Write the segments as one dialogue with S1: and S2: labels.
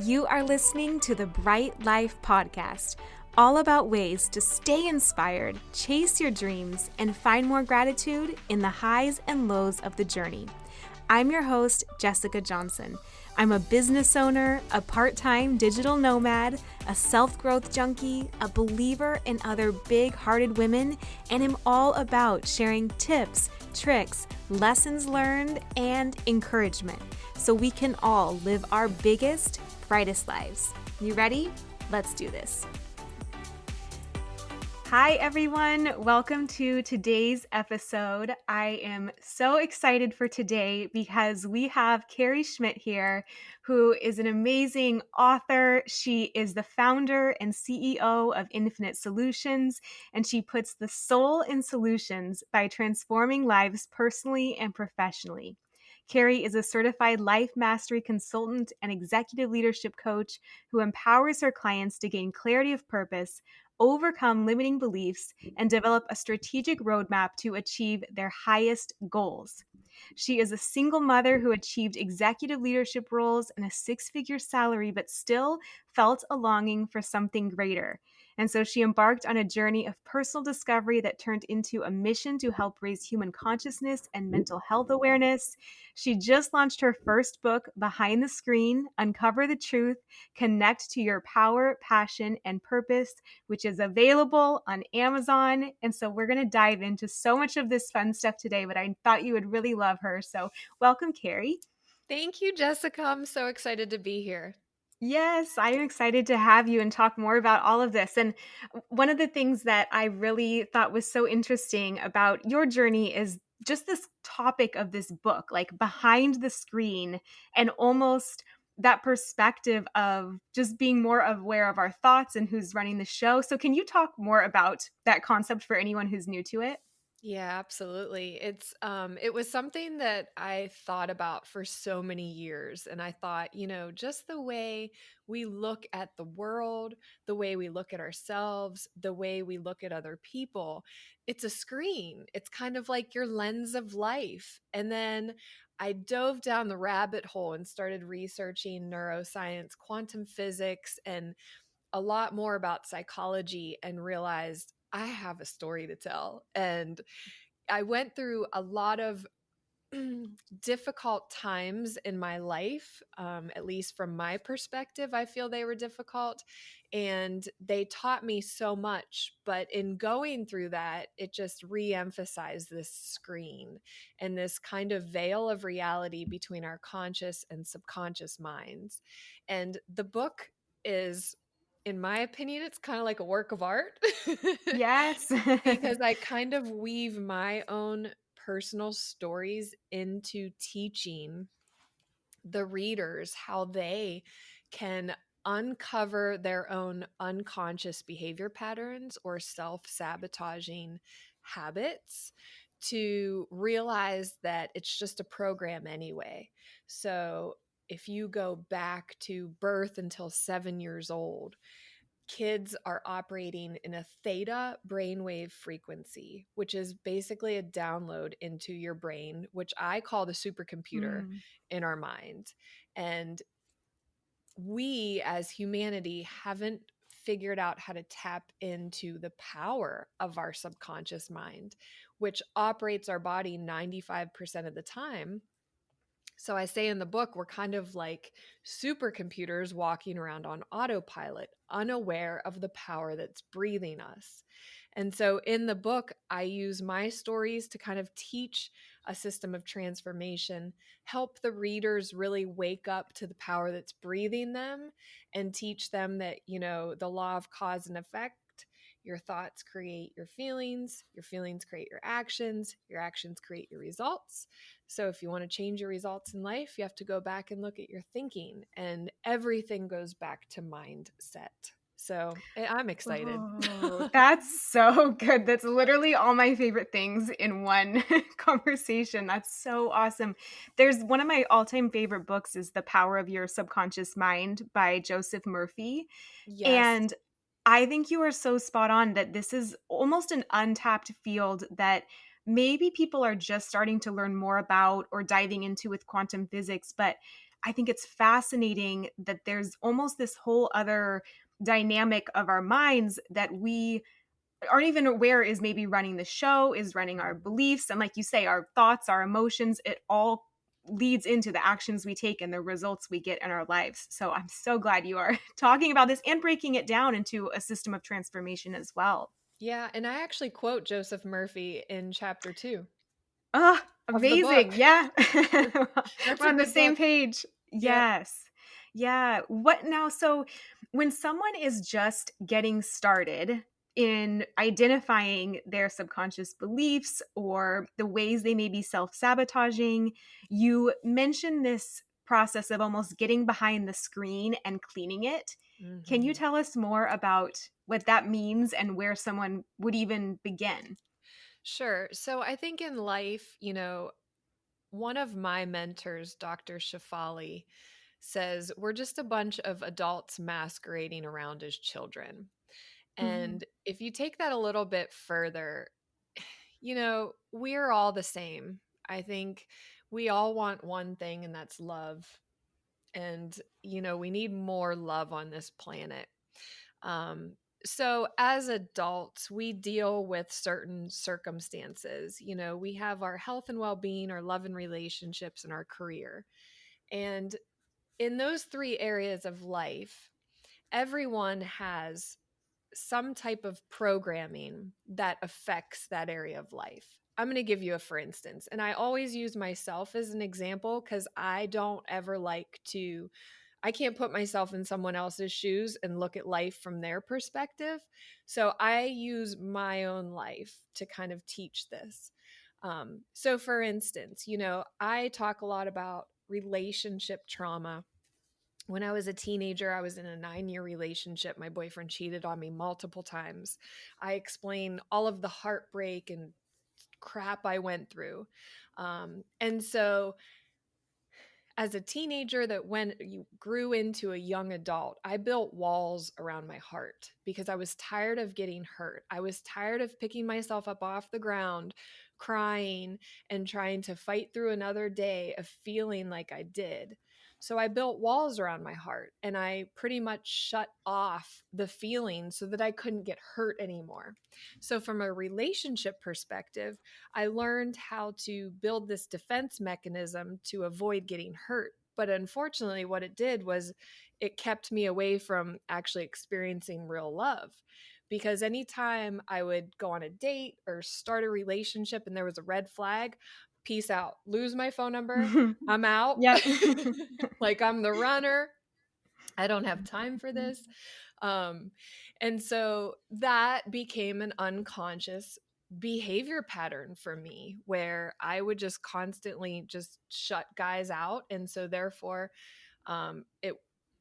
S1: You are listening to the Bright Life Podcast, all about ways to stay inspired, chase your dreams, and find more gratitude in the highs and lows of the journey. I'm your host, Jessica Johnson. I'm a business owner, a part-time digital nomad, a self-growth junkie, a believer in other big-hearted women, and am all about sharing tips, tricks, lessons learned, and encouragement so we can all live our biggest, brightest lives. You ready? Let's do this. Hi, everyone. Welcome to today's episode. I am so excited for today because we have Carrie Schmidt here, who is an amazing author. She is the founder and CEO of Infinite Solutions, and she puts the soul in solutions by transforming lives personally and professionally. Carrie is a certified life mastery consultant and executive leadership coach who empowers her clients to gain clarity of purpose, overcome limiting beliefs, and develop a strategic roadmap to achieve their highest goals. She is a single mother who achieved executive leadership roles and a six-figure salary, but still felt a longing for something greater. And so she embarked on a journey of personal discovery that turned into a mission to help raise human consciousness and mental health awareness. She just launched her first book, Behind the Screen: Uncover the Truth, Connect to Your Power, Passion, and Purpose, which is available on Amazon. And so we're going to dive into so much of this fun stuff today, but I thought you would really love her. So welcome, Carrie.
S2: Thank you, Jessica. I'm so excited to be here.
S1: Yes, I'm excited to have you and talk more about all of this. And one of the things that I really thought was so interesting about your journey is just this topic of this book, like behind the screen, and almost that perspective of just being more aware of our thoughts and who's running the show. So, can you talk more about that concept for anyone who's new to it?
S2: Yeah, absolutely. It was something that I thought about for so many years, and I thought, just the way we look at the world, the way we look at ourselves, the way we look at other people, it's a screen. It's kind of like your lens of life. And then I dove down the rabbit hole and started researching neuroscience, quantum physics, and a lot more about psychology and realized I have a story to tell. And I went through a lot of difficult times in my life, at least from my perspective. I feel they were difficult and they taught me so much. But in going through that, it just re emphasized this screen and this kind of veil of reality between our conscious and subconscious minds. And the book is, in my opinion, it's kind of like a work of art
S1: Yes.
S2: because I kind of weave my own personal stories into teaching the readers how they can uncover their own unconscious behavior patterns or self sabotaging habits to realize that it's just a program anyway. So, if you go back to birth until 7 years old, kids are operating in a theta brainwave frequency, which is basically a download into your brain, which I call the supercomputer
S1: Mm.
S2: in our mind. And we as humanity haven't figured out how to tap into the power of our subconscious mind, which operates our body 95% of the time. So I say in the book, we're kind of like supercomputers walking around on autopilot, unaware of the power that's breathing us. And so in the book, I use my stories to kind of teach a system of transformation, help the readers really wake up to the power that's breathing them, and teach them that, the law of cause and effect. Your thoughts create your feelings create your actions create your results. So if you want to change your results in life, you have to go back and look at your thinking, and everything goes back to mindset. So I'm excited.
S1: Oh, that's so good. That's literally all my favorite things in one conversation. That's so awesome. There's one of my all-time favorite books is The Power of Your Subconscious Mind by Joseph Murphy.
S2: Yes.
S1: And I think you are so spot on that this is almost an untapped field that maybe people are just starting to learn more about or diving into with quantum physics. But I think it's fascinating that there's almost this whole other dynamic of our minds that we aren't even aware is maybe running the show, is running our beliefs. And like you say, our thoughts, our emotions, it all leads into the actions we take and the results we get in our lives. So I'm so glad you are talking about this and breaking it down into a system of transformation as well.
S2: Yeah, and I actually quote Joseph Murphy in chapter 2
S1: Oh,
S2: of the book.
S1: amazing. Yeah.
S2: That's
S1: We're
S2: a
S1: on the
S2: good
S1: same
S2: book.
S1: page.
S2: Yep.
S1: Yes. Yeah. What now? So, when someone is just getting started in identifying their subconscious beliefs or the ways they may be self sabotaging, you mentioned this process of almost getting behind the screen and cleaning it. Can you
S2: Mhm.
S1: tell us more about what that means and where someone would even begin?
S2: Sure. So I think in life, one of my mentors, Dr. Shafali, says we're just a bunch of adults masquerading around as children.
S1: Mhm.
S2: And if you take that a little bit further, we're all the same. I think we all want one thing, and that's love. And, we need more love on this planet. Um, so, as adults, we deal with certain circumstances. We have our health and well being, our love and relationships, and our career. And in those three areas of life, everyone has some type of programming that affects that area of life. I'm going to give you a for instance, and I always use myself as an example because I can't put myself in someone else's shoes and look at life from their perspective. So I use my own life to kind of teach this. So, for instance, I talk a lot about relationship trauma. When I was a teenager, I was in a 9-year relationship. My boyfriend cheated on me multiple times. I explain all of the heartbreak and crap I went through. And so, as a teenager that when you grew into a young adult, I built walls around my heart because I was tired of getting hurt. I was tired of picking myself up off the ground, crying, and trying to fight through another day of feeling like I did. So I built walls around my heart and I pretty much shut off the feeling so that I couldn't get hurt anymore. So, from a relationship perspective, I learned how to build this defense mechanism to avoid getting hurt. But unfortunately, what it did was it kept me away from actually experiencing real love. Because anytime I would go on a date or start a relationship and there was a red flag, peace out, lose my phone number, I'm out.
S1: Yep.
S2: Like I'm the runner. I don't have time for this. Um, and so that became an unconscious behavior pattern for me where I would just constantly just shut guys out. And so therefore, it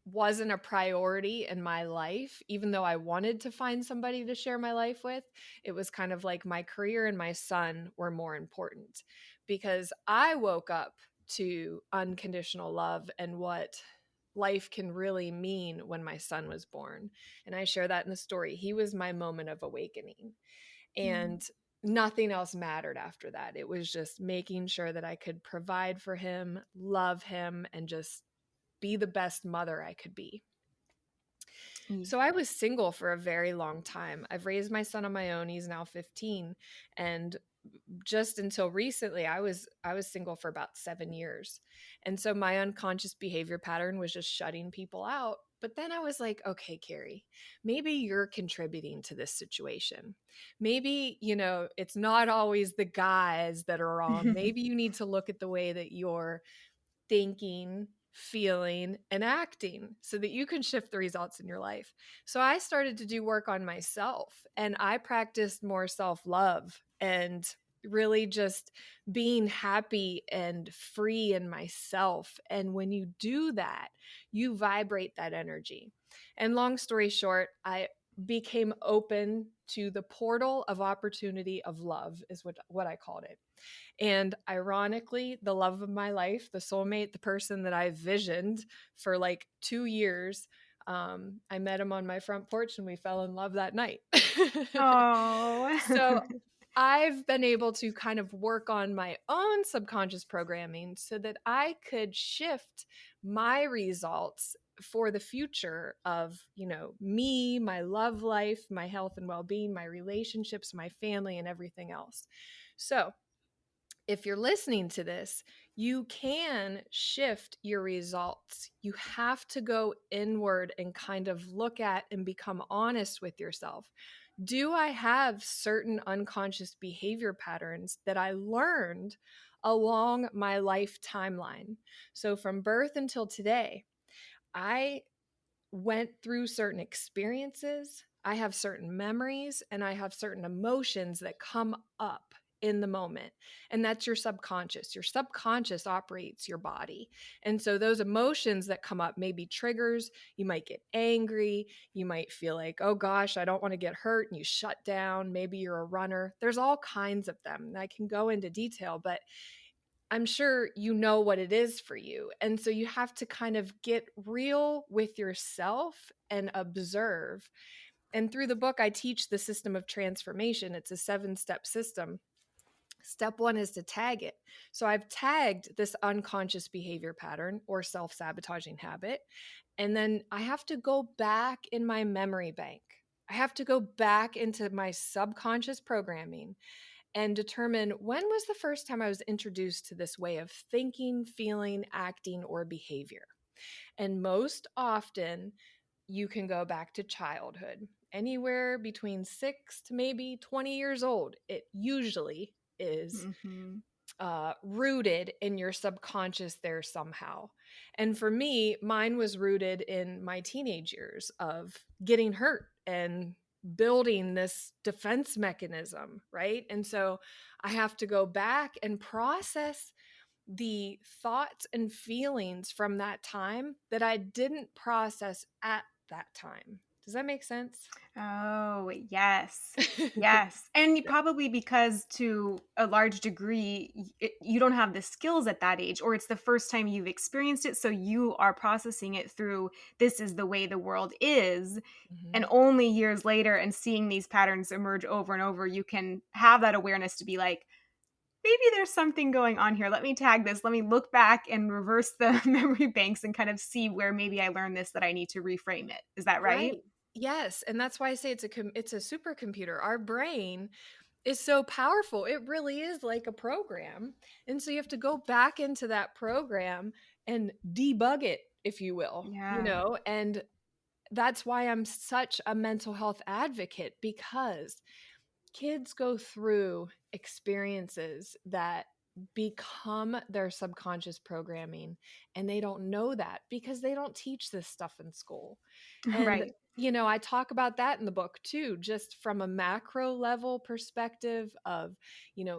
S2: wasn't a priority in my life, even though I wanted to find somebody to share my life with. It was kind of like my career and my son were more important because I woke up to unconditional love and what life can really mean when my son was born. And I share that in the story. He was my moment of awakening. And nothing else mattered after that. It was just making sure that I could provide for him, love him, and just be the best mother I could be.
S1: Yeah.
S2: So I was single for a very long time. I've raised my son on my own. He's now 15, and just until recently I was single for about 7 years. And so my unconscious behavior pattern was just shutting people out. But then I was like, okay, Carrie, maybe you're contributing to this situation. Maybe, it's not always the guys that are wrong. Maybe you need to look at the way that you're thinking, feeling, and acting so that you can shift the results in your life. So I started to do work on myself and I practiced more self love and really just being happy and free in myself. And when you do that, you vibrate that energy. And long story short, I became open to the portal of opportunity of love, is what I called it. And ironically, the love of my life, the soulmate, the person that I visioned for like 2 years, I met him on my front porch and we fell in love that night.
S1: Oh.
S2: So I've been able to kind of work on my own subconscious programming so that I could shift my results for the future of, me, my love life, my health and well-being, my relationships, my family, and everything else. So, if you're listening to this, you can shift your results. You have to go inward and kind of look at and become honest with yourself. Do I have certain unconscious behavior patterns that I learned along my life timeline? So, from birth until today, I went through certain experiences, I have certain memories, and I have certain emotions that come up in the moment. And that's your subconscious. Your subconscious operates your body. And so those emotions that come up may be triggers. You might get angry. You might feel like, oh gosh, I don't want to get hurt. And you shut down. Maybe you're a runner. There's all kinds of them. And I can go into detail, but I'm sure you know what it is for you. And so you have to kind of get real with yourself and observe. And through the book, I teach the system of transformation. It's a 7-step system. Step one is to tag it. So I've tagged this unconscious behavior pattern or self sabotaging habit. And then I have to go back in my memory bank. I have to go back into my subconscious programming and determine when was the first time I was introduced to this way of thinking, feeling, acting, or behavior. And most often, you can go back to childhood, anywhere between 6 to maybe 20 years old. It usually is
S1: Mhm.
S2: rooted in your subconscious there somehow. And for me, mine was rooted in my teenage years of getting hurt and building this defense mechanism, right? And so I have to go back and process the thoughts and feelings from that time that I didn't process at that time. Does that make sense?
S1: Oh, yes. Yes. And probably because to a large degree, you don't have the skills at that age, or it's the first time you've experienced it. So you are processing it through this is the way the world is. And
S2: Mhm.
S1: only years later and seeing these patterns emerge over and over, you can have that awareness to be like, maybe there's something going on here. Let me tag this. Let me look back and reverse the memory banks and kind of see where maybe I learned this that I need to reframe it. Is that right?
S2: Right. Yes, and that's why I say it's a supercomputer. Our brain is so powerful. It really is like a program. And so you have to go back into that program and debug it, if you will,
S1: Yeah.
S2: and that's why I'm such a mental health advocate because kids go through experiences that become their subconscious programming and they don't know that because they don't teach this stuff in school. And,
S1: Right.
S2: I talk about that in the book too, just from a macro level perspective of,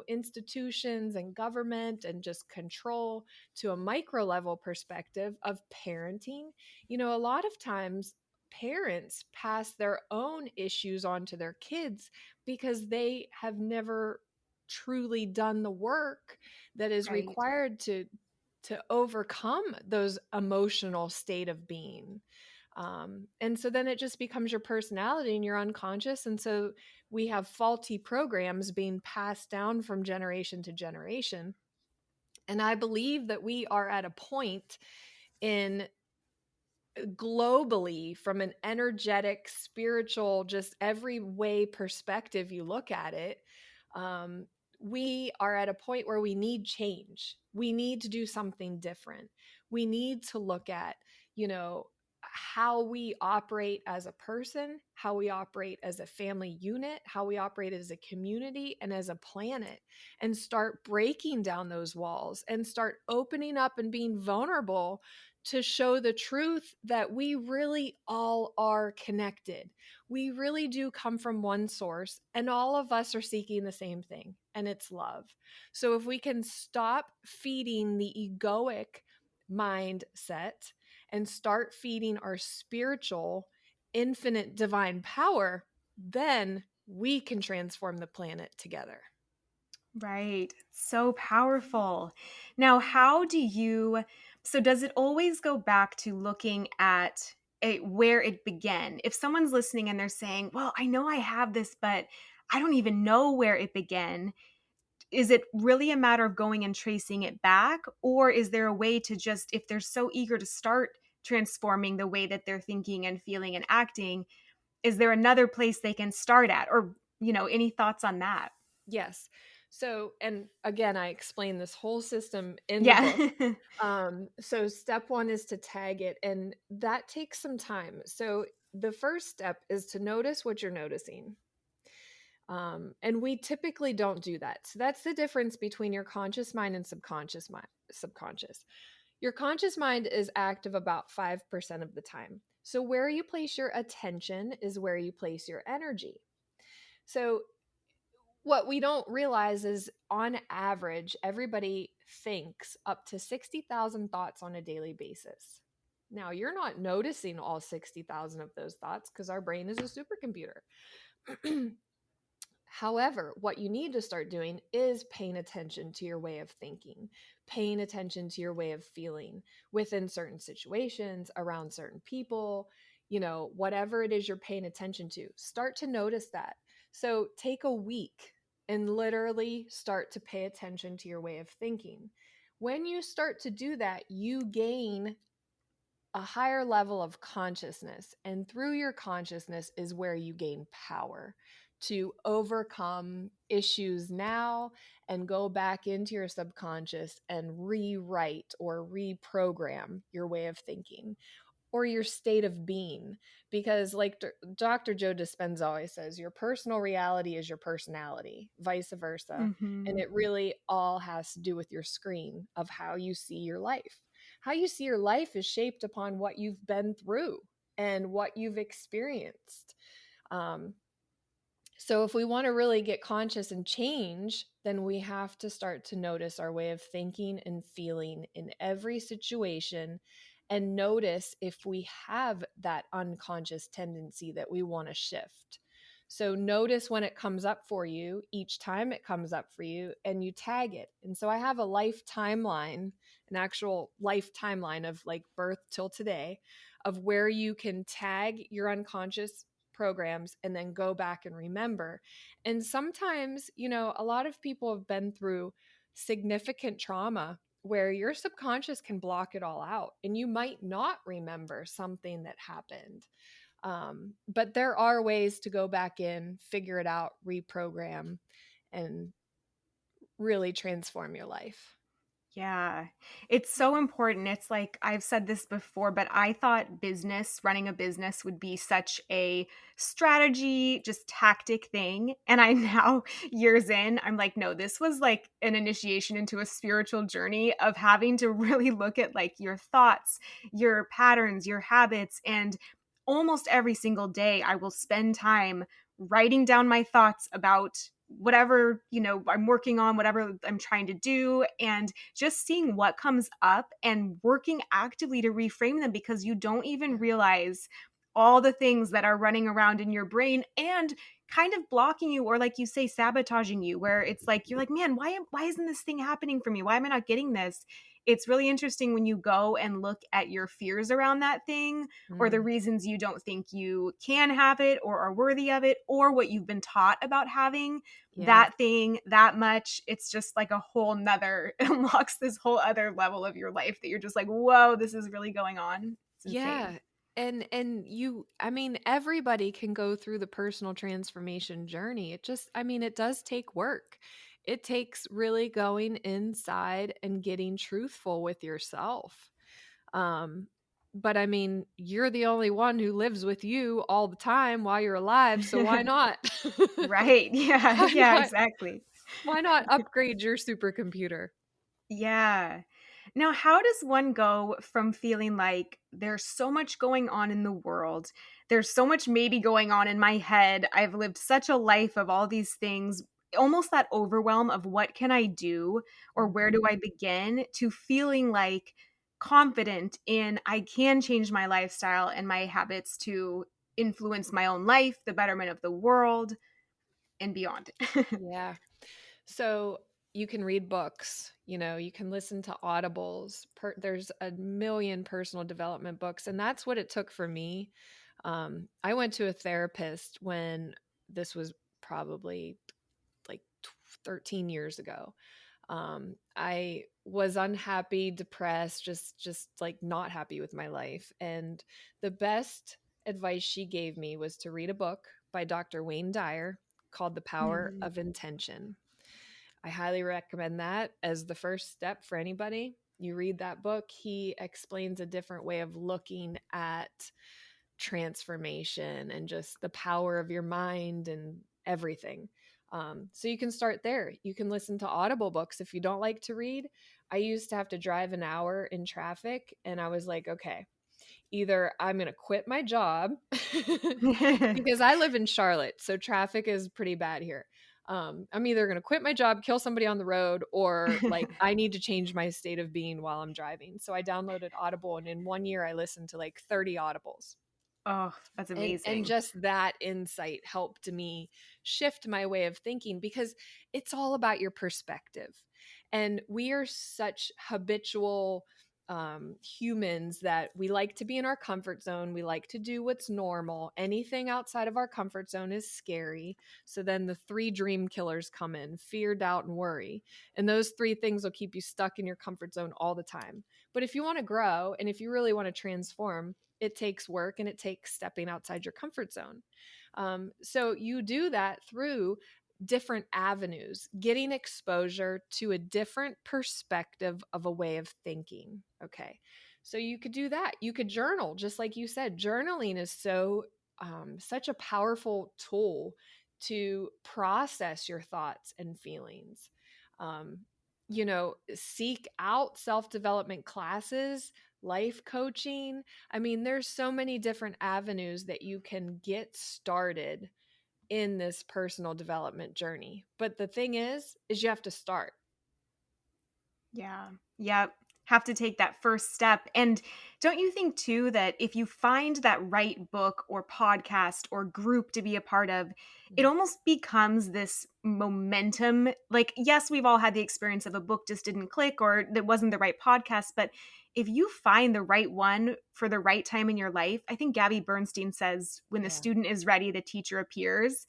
S2: institutions and government and just control to a micro level perspective of parenting. A lot of times parents pass their own issues on to their kids because they have never truly done the work that is
S1: Right.
S2: required to overcome those emotional state of being. And so then it just becomes your personality and your unconscious. And so we have faulty programs being passed down from generation to generation. And I believe that we are at a point in globally from an energetic, spiritual, just every way perspective you look at it, um, we are at a point where we need change. We need to do something different. We need to look at, you know, how we operate as a person, how we operate as a family unit, how we operate as a community and as a planet, and start breaking down those walls and start opening up and being vulnerable to show the truth that we really all are connected. We really do come from one source, and all of us are seeking the same thing, and it's love. So, if we can stop feeding the egoic mindset and start feeding our spiritual, infinite divine power, then we can transform the planet together.
S1: Right. So powerful. Now, so does it always go back to looking at where it began? If someone's listening and they're saying, well, I know I have this, but I don't even know where it began. Is it really a matter of going and tracing it back? Or is there a way to just, if they're so eager to start transforming the way that they're thinking and feeling and acting, is there another place they can start at? Or, any thoughts on that?
S2: Yes. So, and again, I explain this whole system in the book.
S1: Yeah.
S2: So step one is to tag it, and that takes some time. So the first step is to notice what you're noticing. And we typically don't do that. So that's the difference between your conscious mind and subconscious mind. Subconscious. Your conscious mind is active about 5% of the time. So where you place your attention is where you place your energy. So what we don't realize is on average, everybody thinks up to 60,000 thoughts on a daily basis. Now, you're not noticing all 60,000 of those thoughts because our brain is a supercomputer. However, what you need to start doing is paying attention to your way of thinking, paying attention to your way of feeling within certain situations, around certain people, whatever it is you're paying attention to. Start to notice that. So take a week and literally start to pay attention to your way of thinking. When you start to do that, you gain a higher level of consciousness. And through your consciousness is where you gain power to overcome issues now and go back into your subconscious and rewrite or reprogram your way of thinking or your state of being. Because, like Dr. Joe Dispenza always says, your personal reality is your personality, vice versa. And
S1: Hmm.
S2: it really all has to do with your screen of how you see your life. How you see your life is shaped upon what you've been through and what you've experienced. Um, so, if we want to really get conscious and change, then we have to start to notice our way of thinking and feeling in every situation and notice if we have that unconscious tendency that we want to shift. So, notice when it comes up for you each time it comes up for you and you tag it. And so, I have a life timeline, an actual life timeline of like birth till today, of where you can tag your unconscious programs and then go back and remember. And sometimes, a lot of people have been through significant trauma where your subconscious can block it all out and you might not remember something that happened. But there are ways to go back in, figure it out, reprogram, and really transform your life.
S1: Yeah, it's so important. It's like I've said this before, but I thought running a business would be such a strategy, just tactic thing. And I now, years in, I'm like, no, this was like an initiation into a spiritual journey of having to really look at like your thoughts, your patterns, your habits. And almost every single day, I will spend time writing down my thoughts about whatever I'm working on, whatever I'm trying to do, and just seeing what comes up and working actively to reframe them, because you don't even
S2: Yeah.
S1: realize all the things that are running around in your brain and kind of blocking you, or like you say, sabotaging you, where it's like you're like, man, why isn't this thing happening for me? Why am I not getting this? It's really interesting when you go and look at your fears around that thing, or the
S2: Mm,
S1: reasons you don't think you can have it or are worthy of it, or what you've been taught about having
S2: yeah.
S1: that thing that much. It's just like a whole nother, it unlocks this whole other level of your life that you're just like, whoa, this is really going on. It's insane.
S2: Yeah. And you, I mean, everybody can go through the personal transformation journey. It does take work. It takes really going inside and getting truthful with yourself. Um but I mean, you're the only one who lives with you all the time while you're alive, so why not?
S1: Right. Yeah.
S2: Why
S1: Yeah,
S2: not?
S1: exactly.
S2: Why not upgrade your supercomputer?
S1: Yeah. Now, how does one go from feeling like there's so much going on in the world? There's so much maybe going on in my head. I've lived such a life of all these things, almost that overwhelm of what can I do or where do
S2: Mhm.
S1: I begin, to feeling like confident in I can change my lifestyle and my habits to influence my own life, the betterment of the world, and beyond.
S2: Yeah. So you can read books, you can listen to audibles. There's a million personal development books, and that's what it took for me. I went to a therapist when this was probably like 13 years ago. I was unhappy, depressed, just like not happy with my life. And the best advice she gave me was to read a book by Dr. Wayne Dyer called The Power
S1: Mm.
S2: of Intention. I highly recommend that as the first step for anybody. You read that book, he explains a different way of looking at transformation and just the power of your mind and everything. So you can start there. You can listen to Audible books if you don't like to read. I used to have to drive an hour in traffic, and I was like, okay, either I'm going to quit my job because I live in Charlotte, so traffic is pretty bad here. I'm either going to quit my job, kill somebody on the road, or like I need to change my state of being while I'm driving. So I downloaded Audible, and in 1 year, I listened to like 30 Audibles.
S1: Oh, that's
S2: And
S1: amazing.
S2: just that insight helped me shift my way of thinking because it's all about your perspective. And we are such habitual humans that we like to be in our comfort zone. We like to do what's normal. Anything outside of our comfort zone is scary. So then the three dream killers come in: fear, doubt, and worry. And those three things will keep you stuck in your comfort zone all the time. But if you want to grow and if you really want to transform, it takes work and it takes stepping outside your comfort zone. So you do that through different avenues, getting exposure to a different perspective of a way of thinking. Okay. So you could do that. You could journal, just like you said. Journaling is such a powerful tool to process your thoughts and feelings. Um, Seek out self development classes, life coaching. I mean, there's so many different avenues that you can get started in this personal development journey. But the thing is you have to start.
S1: Yeah. Yep. Have to take that first step. And don't you think, too, that if you find that right book or podcast or group to be a part of, it
S2: Mhm.
S1: almost becomes this momentum? Like, yes, we've all had the experience of a book just didn't click or that wasn't the right podcast. But if you find the right one for the right time in your life, I think Gabby Bernstein says, when the
S2: Yeah.
S1: student is ready, the teacher appears.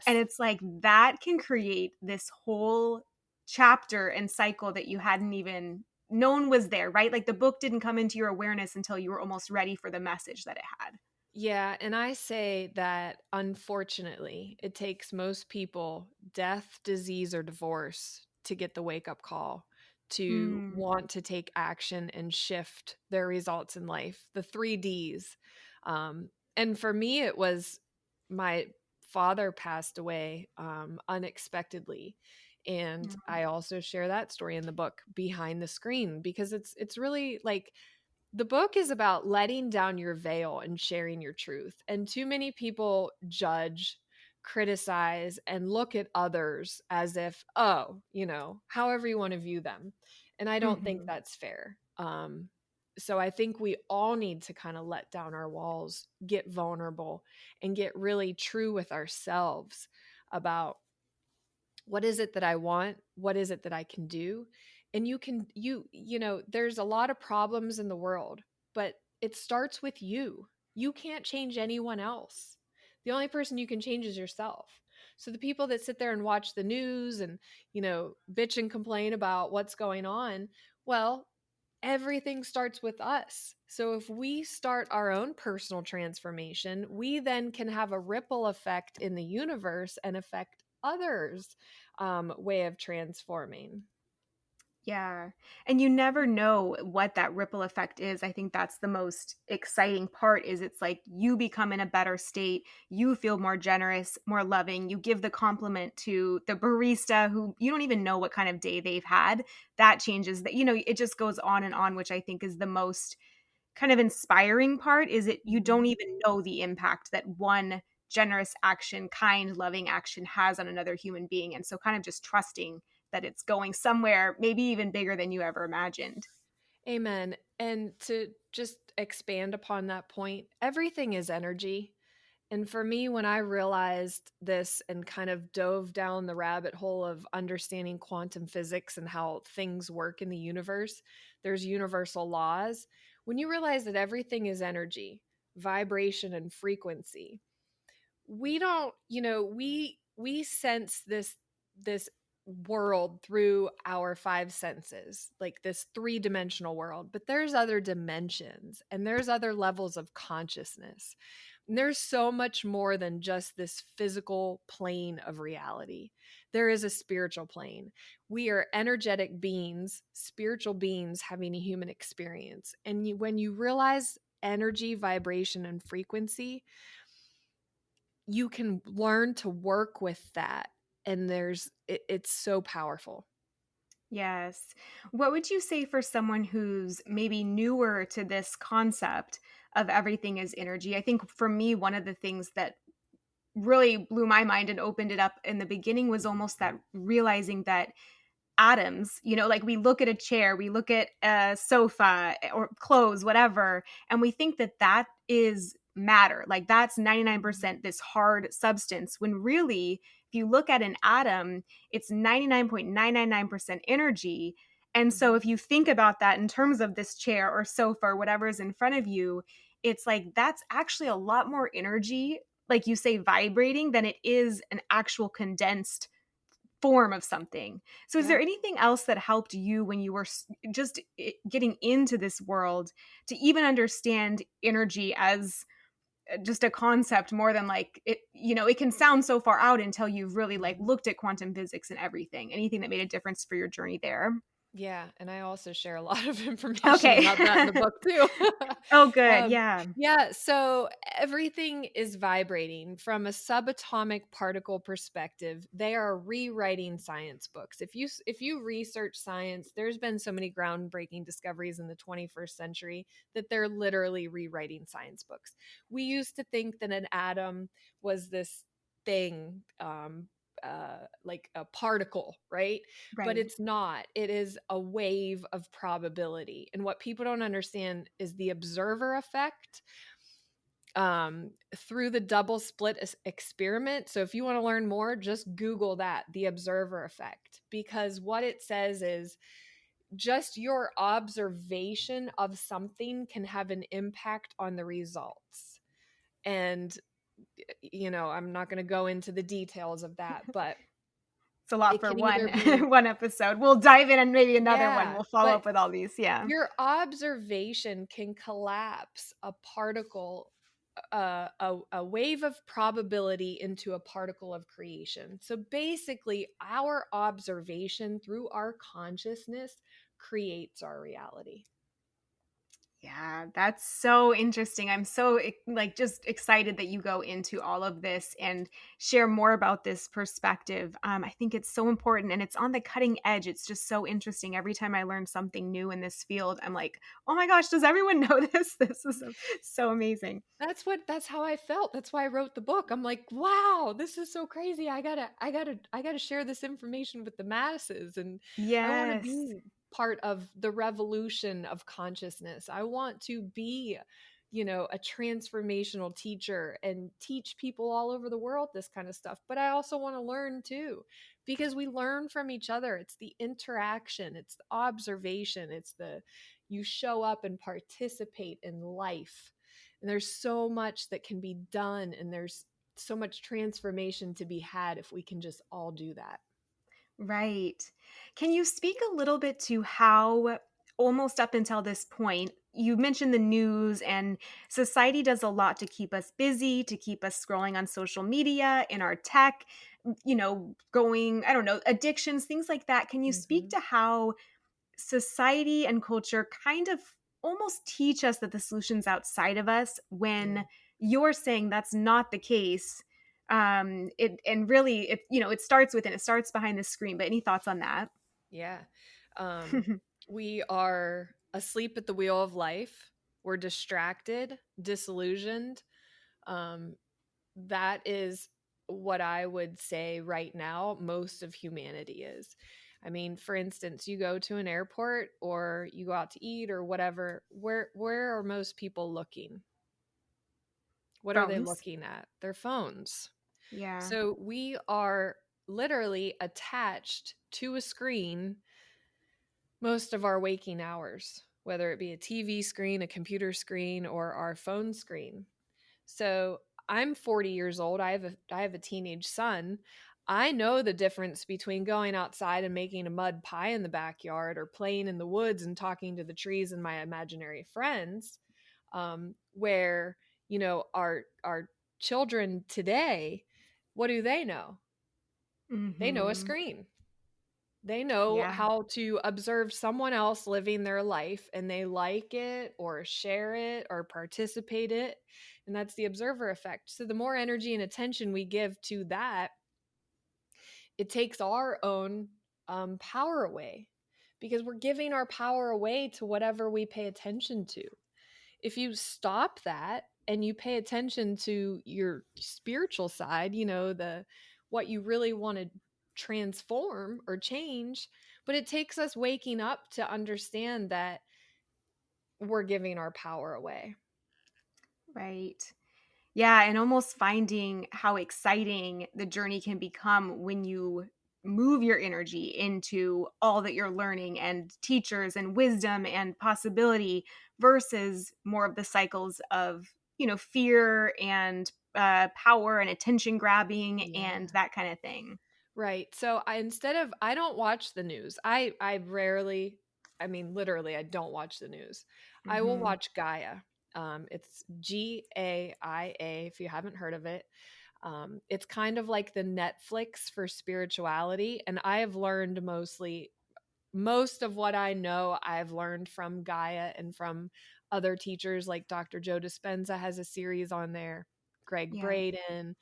S1: And
S2: Yes.
S1: it's like that can create this whole chapter and cycle that you hadn't even known was there, right? Like the book didn't come into your awareness until you were almost ready for the message that it had.
S2: Yeah, and I say that unfortunately, it takes most people death, disease, or divorce to get the wake up call to
S1: Mm,
S2: want to take action and shift their results in life. The three Ds. And for me, it was my father passed away unexpectedly. And
S1: yeah.
S2: I also share that story in the book Behind the Screen because it's really like the book is about letting down your veil and sharing your truth. And too many people judge, criticize, and look at others as if, oh, however you want to view them. And I don't think
S1: Mhm.
S2: that's fair. So I think we all need to kind of let down our walls, get vulnerable, and get really true with ourselves about what is it that I want? What is it that I can do? And there's a lot of problems in the world, but it starts with you. You can't change anyone else. The only person you can change is yourself. So the people that sit there and watch the news and, bitch and complain about what's going on, well, everything starts with us. So if we start our own personal transformation, we then can have a ripple effect in the universe and affect others' way of transforming.
S1: Yeah. And you never know what that ripple effect is. I think that's the most exciting part is it's like you become in a better state, you feel more generous, more loving, you give the compliment to the barista who you don't even know what kind of day they've had. That changes that it just goes on and on, which I think is the most kind of inspiring part is it you
S2: Mhm.
S1: don't even know the impact that one generous action, kind, loving action has on another human being. And so kind of just trusting that it's going somewhere, maybe even bigger than you ever imagined.
S2: Amen. And to just expand upon that point, everything is energy. And for me, when I realized this and kind of dove down the rabbit hole of understanding quantum physics and how things work in the universe, there's universal laws. When you realize that everything is energy, vibration, and frequency, we don't, we we sense this world through our five senses, like this three-dimensional world, but there's other dimensions and there's other levels of consciousness. And there's so much more than just this physical plane of reality. There is a spiritual plane. We are energetic beings, spiritual beings having a human experience. And when you realize energy, vibration, and frequency, you can learn to work with that. And it's so powerful.
S1: Yes. What would you say for someone who's maybe newer to this concept of everything is energy? I think for me, one of the things that really blew my mind and opened it up in the beginning was almost that realizing that atoms, like we look at a chair, we look at a sofa or clothes, whatever, and we think that that is matter. Like that's
S2: Mhm.
S1: 99% this hard substance, when really, if you look at an atom, it's 99.999% energy. And so
S2: Mhm.
S1: if you think about that in terms of this chair or sofa or whatever is in front of you, it's like that's actually a lot more energy, like you say, vibrating than it is an actual condensed form of something. So is
S2: Yeah.
S1: there anything else that helped you when you were just getting into this world to even understand energy as just a concept more than like it, it can sound so far out until you've really like
S2: Mhm.
S1: looked at quantum physics and everything. Anything that made a difference for your journey there?
S2: Yeah, and I also share a lot of information
S1: Okay.
S2: about that in the book too.
S1: Oh, good.
S2: Um,
S1: Yeah.
S2: yeah, so everything is vibrating from a subatomic particle perspective. They are rewriting science books. If you research science, there's been so many groundbreaking discoveries in the 21st century that they're literally rewriting science books. We used to think that an atom was this thing, like a particle, right? But
S1: Right.
S2: it's not. It is a wave of probability. And what people don't understand is the observer effect, through the double split experiment. So if you want to learn more, just Google that, the observer effect, because what it says is just your observation of something can have an impact on the results. And, I'm not going to go into the details of that, but
S1: It's a lot
S2: it
S1: for
S2: can
S1: one
S2: either be,
S1: one episode. We'll dive in and maybe another one.
S2: yeah,
S1: We'll follow
S2: but
S1: up with all these. Yeah.
S2: your observation can collapse a particle, a wave of probability into a particle of creation. So basically, our observation through our consciousness creates our reality.
S1: Yeah, that's so interesting. I'm so like just excited that you go into all of this and share more about this perspective. I think it's so important and it's on the cutting edge. It's just so interesting. Every time I learn something new in this field, I'm like, oh my gosh, does everyone know this? This is so amazing.
S2: That's how I felt. That's why I wrote the book. I'm like, wow, this is so crazy. I gotta share this information with the masses. And I want to
S1: Yes.
S2: be part of the revolution of consciousness. I want to be, a transformational teacher and teach people all over the world this kind of stuff. But I also want to learn too, because we learn from each other. It's the interaction, it's the observation, it's the you show up and participate in life, and there's so much that can be done, and there's so much transformation to be had if we can just all do that.
S1: Right. Can you speak a little bit to how, almost up until this point, you mentioned the news and society does a lot to keep us busy, to keep us scrolling on social media, in our tech, going, I don't know, addictions, things like that. Can you speak
S2: Hmm.
S1: to how society and culture kind of almost teach us that the solution's outside of us
S2: Yeah.
S1: when you're saying that's not the case? It and really it starts within, it starts behind the screen. But any thoughts on that?
S2: Yeah. um we are asleep at the wheel of life. We're distracted, disillusioned. um that is what I would say right now most of humanity is. I mean, for instance, you go to an airport or you go out to eat or whatever, where are most people looking? What are they
S1: Phones.
S2: looking at? Their phones.
S1: Yeah.
S2: So we are literally attached to a screen most of our waking hours, whether it be a TV screen, a computer screen, or our phone screen. So I'm 40 years old. I have a teenage son. I know the difference between going outside and making a mud pie in the backyard or playing in the woods and talking to the trees and my imaginary friends. Where, our children today, what do they know? They know a
S1: Mhm.
S2: screen. They know
S1: Yeah.
S2: how to observe someone else living their life, and they like it or share it or participate it. And that's the observer effect. So the more energy and attention we give to that, it takes our own power away, because we're giving our power away to whatever we pay attention to. If you stop that and you pay attention to your spiritual side, the what you really want to transform or change, but it takes us waking up to understand that we're giving our power away.
S1: Right. Yeah, and almost finding how exciting the journey can become when you move your energy into all that you're learning and teachers and wisdom and possibility versus more of the cycles of, fear and power and attention grabbing and
S2: Yeah.
S1: that kind of thing.
S2: Right. So I don't watch the news. I rarely, I mean literally I don't watch the news. I will
S1: Hmm.
S2: watch Gaia. It's Gaia, if you haven't heard of it. It's kind of like the Netflix for spirituality, and I have learned most of what I know I've learned from Gaia and from other teachers, like Dr. Joe Dispenza has a series on there, Greg
S1: Yeah.
S2: Braden,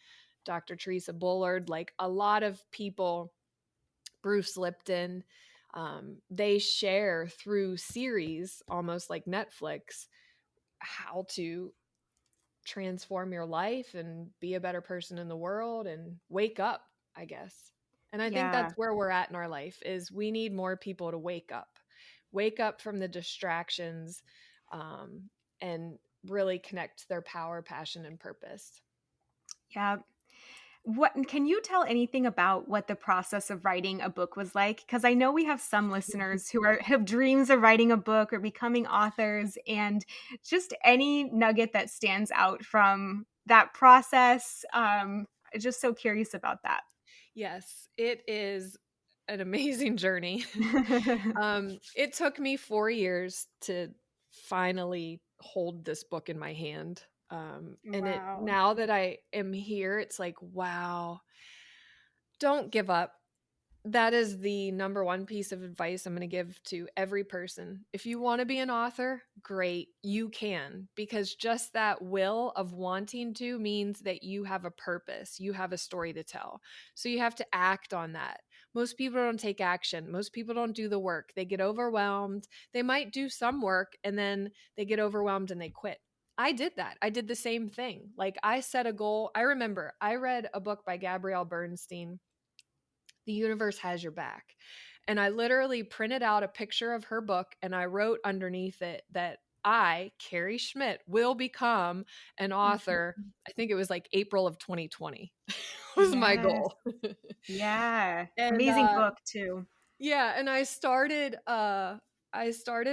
S2: Dr. Teresa Bullard, like a lot of people, Bruce Lipton. They share through series, almost like Netflix, how to transform your life and be a better person in the world and wake up, I guess. And I think
S1: Yeah.
S2: that's where we're at in our life, is we need more people to wake up from the distractions, um, and really connect to their power, passion, and purpose.
S1: Yeah. What can you tell anything about what the process of writing a book was like? Because I know we have some listeners who have dreams of writing a book or becoming authors, and just any nugget that stands out from that process. Just so curious about that.
S2: Yes, it is an amazing journey. It took me 4 years to finally hold this book in my hand. And it
S1: Wow.
S2: now that I am here, it's like, wow, don't give up. That is the number one piece of advice I'm going to give to every person. If you want to be an author, great, you can, because just that will of wanting to means that you have a purpose, you have a story to tell. So you have to act on that. Most people don't take action. Most people don't do the work. They get overwhelmed. They might do some work and then they get overwhelmed and they quit. I did that. I did the same thing. Like, I set a goal. I remember I read a book by Gabrielle Bernstein, The Universe Has Your Back. And I literally printed out a picture of her book and I wrote underneath it that I, Carrie Schmidt, will become an author.
S1: Mhm.
S2: I think it was like April of 2020 was my
S1: Yes.
S2: goal.
S1: Yeah.
S2: and
S1: Amazing book too.
S2: Yeah, and I started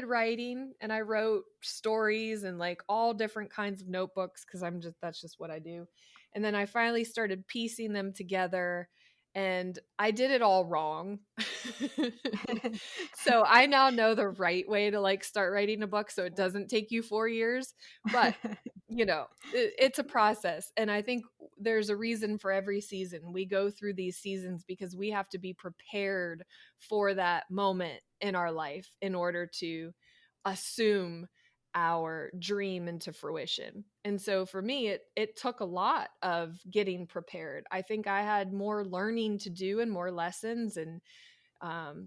S2: writing, and I wrote stories and like all different kinds of notebooks, cuz that's just what I do. And then I finally started piecing them together, and I did it all wrong. So I now know the right way to like start writing a book so it doesn't take you 4 years, but it's a process, and I think there's a reason for every season. We go through these seasons because we have to be prepared for that moment in our life in order to assume our dream into fruition. And so for me, it took a lot of getting prepared. I think I had more learning to do and more lessons and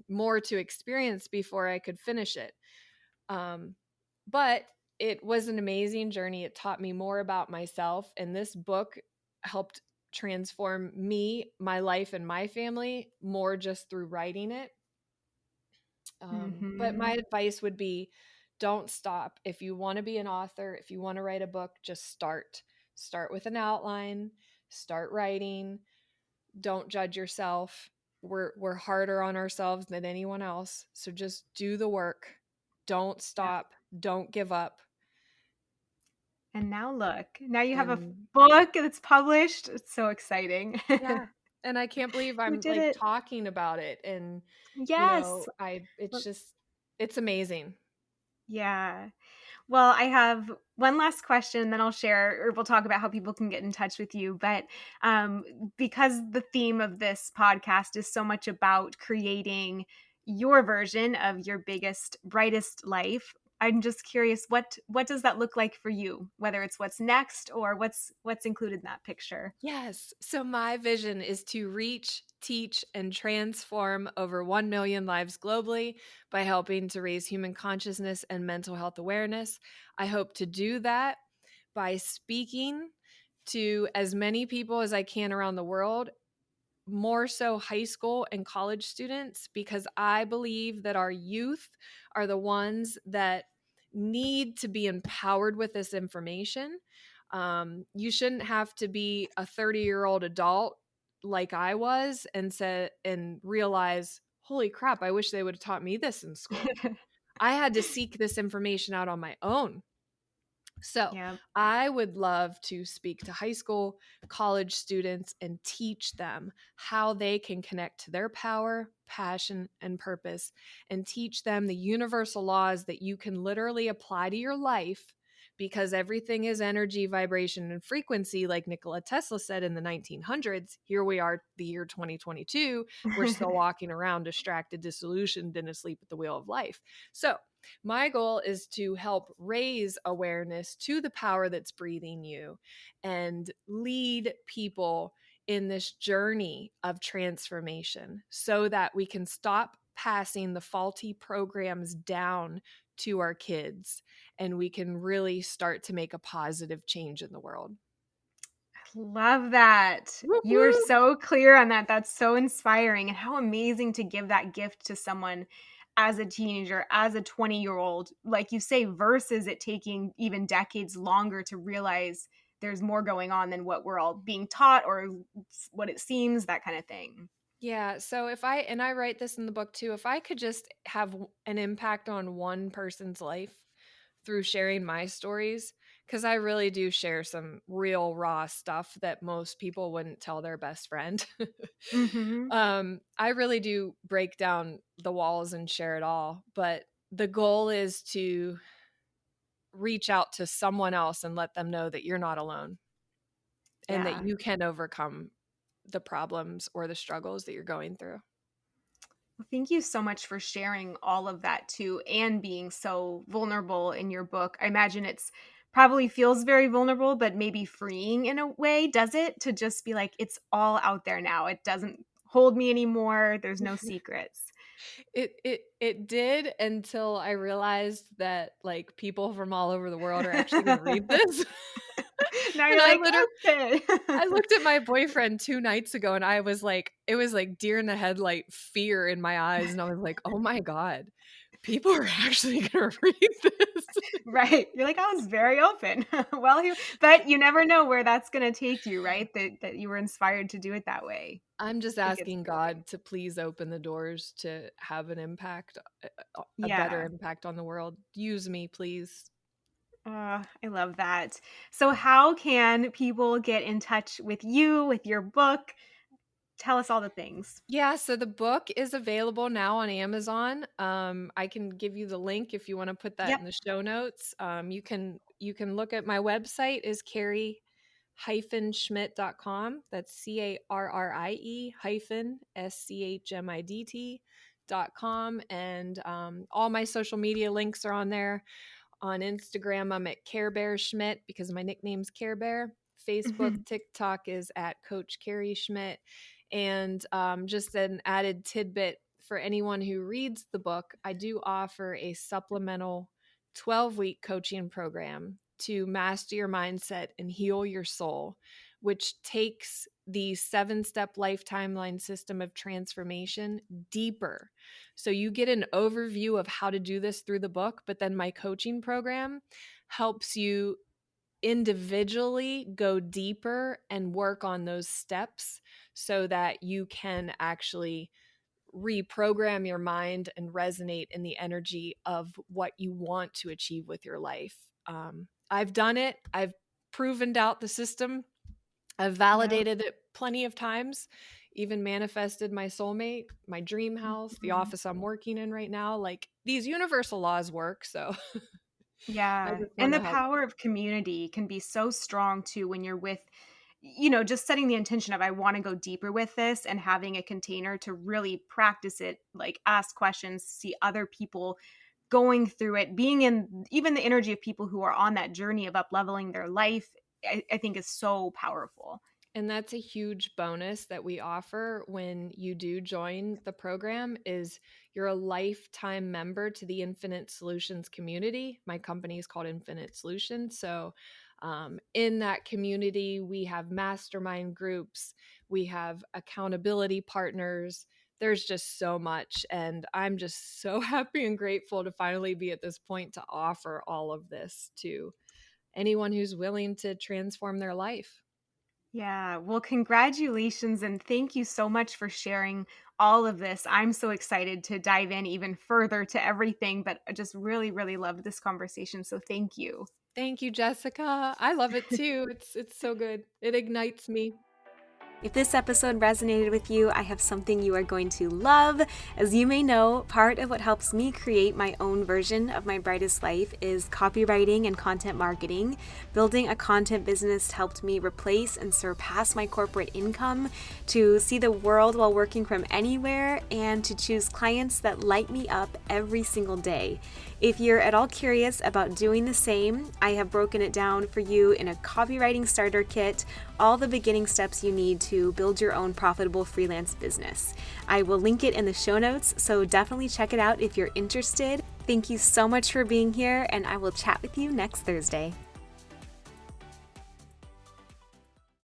S2: more to experience before I could finish it. Um, but it was an amazing journey. It taught me more about myself, and this book helped transform me, my life, and my family more just through writing it. But my
S1: Mhm.
S2: advice would be, don't stop. If you want to be an author, if you want to write a book, just start. Start with an outline, start writing. Don't judge yourself. We're harder on ourselves than anyone else. So just do the work. Don't
S1: Yeah.
S2: stop. Don't give up.
S1: And now look, now you have a
S2: And
S1: book that's published. It's so exciting.
S2: yeah, and I can't believe
S1: You
S2: I'm,
S1: did
S2: like,
S1: it.
S2: talking about it, and,
S1: Yes.
S2: I it's
S1: Well,
S2: just it's amazing.
S1: yeah. Well, I have one last question, then I'll share or we'll talk about how people can get in touch with you. But um, because the theme of this podcast is so much about creating your version of your biggest, brightest life, I'm just curious what does that look like for you? Whether it's what's next or what's included in that picture.
S2: Yes. So my vision is to reach, teach, and transform over 1 million lives globally by helping to raise human consciousness and mental health awareness. I hope to do that by speaking to as many people as I can around the world, more so high school and college students, because I believe that our youth are the ones that need to be empowered with this information. You shouldn't have to be a 30-year-old adult like I was and realize, holy crap, I wish they would have taught me this in school. I had to seek this information out on my own. So,
S1: Yeah.
S2: I would love to speak to high school, college students and teach them how they can connect to their power, passion, and purpose, and teach them the universal laws that you can literally apply to your life, because everything is energy, vibration, and frequency, like Nikola Tesla said in the 1900s. Here we are, the year 2022. We're still walking around distracted, disillusioned, and asleep at the wheel of life. So, my goal is to help raise awareness to the power that's breathing you and lead people in this journey of transformation so that we can stop passing the faulty programs down to our kids and we can really start to make a positive change in the world.
S1: Love that. You are
S2: Woohoo!
S1: so clear on that. That's so inspiring. And how amazing to give that gift to someone as a teenager, as a 20-year-old, like you say, versus it taking even decades longer to realize there's more going on than what we're all being taught or what it seems, that kind of thing.
S2: Yeah, so if I and I write this in the book too, if I could just have an impact on one person's life through sharing my stories, because I really do share some real raw stuff that most people wouldn't tell their best friend.
S1: Hmm.
S2: I really do break down the walls and share it all, but the goal is to reach out to someone else and let them know that you're not alone and that
S1: Yeah.
S2: you can overcome the problems or the struggles that you're going through.
S1: Well, thank you so much for sharing all of that too and being so vulnerable in your book. I imagine it's probably feels very vulnerable, but maybe freeing in a way, does it? To just be like, it's all out there now. It doesn't hold me anymore. There's no secrets.
S2: It did, until I realized that, like, people from all over the world are actually gonna read this.
S1: Now
S2: And
S1: you're like, okay.
S2: I looked at my boyfriend 2 nights ago, and I was like, it was like deer in the headlight fear in my eyes, and I was like, "Oh my god, people are actually gonna read this."
S1: Right. You're like, I was very open. Well, but you never know where that's going to take you, right? That you were inspired to do it that way.
S2: I'm just
S1: It gets
S2: asking
S1: going.
S2: God to please open the doors to have an impact, a better
S1: Yeah.
S2: impact on the world. Use me, please.
S1: I love that. So, how can people get in touch with you, with your book? Tell us all the things.
S2: Yeah, so the book is available now on Amazon. I can give you the link if you want to put that
S1: Yep.
S2: in the show notes. You can look at my website is Carrie-Schmidt.com. That's Carrie hyphen SCHMIDT.com. And all my social media links are on there. On Instagram, I'm at Care Bear Schmidt because my nickname's Care Bear. Facebook, TikTok is at Coach Carrie Schmidt. And just an added tidbit for anyone who reads the book, I do offer a supplemental 12-week coaching program to master your mindset and heal your soul, which takes the 7-step life timeline system of transformation deeper. So you get an overview of how to do this through the book, but then my coaching program helps you individually go deeper and work on those steps so that you can actually reprogram your mind and resonate in the energy of what you want to achieve with your life. I've done it. I've proven out the system. I've
S1: Yep.
S2: validated it plenty of times, even manifested my soulmate, my dream house, the
S1: Mhm.
S2: office I'm working in right now. Like these universal laws work. So I
S1: Yeah,
S2: just
S1: and
S2: want
S1: the
S2: to help.
S1: power of community can be so strong too when you're with just setting the intention of I want to go deeper with this and having a container to really practice it, like ask questions, see other people going through it, being in even the energy of people who are on that journey of up leveling their life, I think is so powerful.
S2: And that's a huge bonus that we offer when you do join the program is you're a lifetime member to the Infinite Solutions community. My company is called Infinite Solutions. So in that community, we have mastermind groups, we have accountability partners. There's just so much. And I'm just so happy and grateful to finally be at this point to offer all of this to anyone who's willing to transform their life.
S1: Yeah. Well, congratulations and thank you so much for sharing all of this. I'm so excited to dive in even further to everything, but I just really, really loved this conversation. So thank you.
S2: Thank you, Jessica. I love it too. It's so good. It ignites me.
S1: If this episode resonated with you, I have something you are going to love. As you may know, part of what helps me create my own version of my brightest life is copywriting and content marketing. Building a content business helped me replace and surpass my corporate income, to see the world while working from anywhere, and to choose clients that light me up every single day. If you're at all curious about doing the same, I have broken it down for you in a copywriting starter kit, all the beginning steps you need to build your own profitable freelance business. I will link it in the show notes, so definitely check it out if you're interested. Thank you so much for being here, and I will chat with you next Thursday.